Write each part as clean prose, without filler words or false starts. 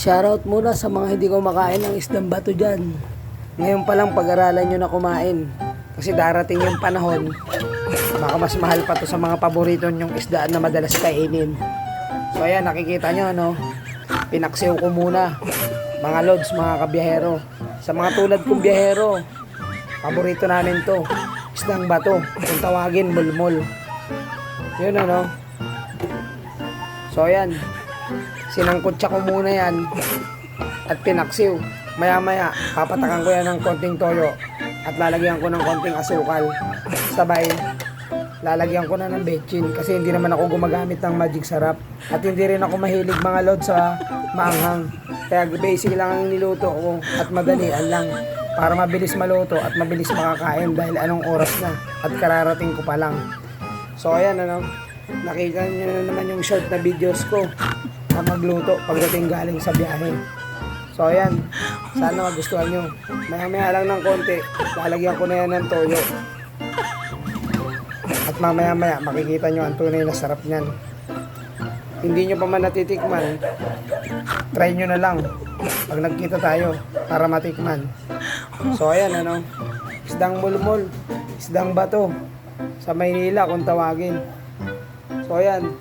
Shoutout muna sa mga hindi kumakain ng isdang bato dyan. Ngayon pa lang pag-aralan nyo na kumain. Kasi darating yung panahon, baka mas mahal pa to sa mga paborito nyong isdaan na madalas kainin. So ayan, nakikita nyo no, pinaksiw ko muna. Mga lods, mga kabiyahero. Sa mga tulad kong biyahero, paborito namin to, isdang bato. Kung tawagin, mulmul. Yun ano. So ayan, sinangkutsa ko muna yan at pinaksiw. Maya maya papatakan ko yan ng konting toyo at lalagyan ko ng konting asukal. Sabay lalagyan ko na ng betchin kasi hindi naman ako gumagamit ng magic sarap at hindi rin ako mahilig mga lod sa maanghang. Kaya basic lang ang niluto ko at madalian lang para mabilis maluto at mabilis makakain dahil anong oras na at kararating ko pa lang. So ayan ano, nakita nyo na naman yung short na videos ko na magluto pagdating galing sa biyahe. So ayan, sana magustuhan nyo. Maya lang ng konti, lalagyan ko na yan ng toyo. At mamaya makikita nyo ang tunay na sarap nyan. Hindi nyo pa man natitikman, try nyo na lang pag nagkita tayo para matikman. So ayan ano, isdang mulmul, isdang bato sa Maynila kung tawagin. So ayan.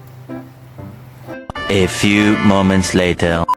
A few moments later.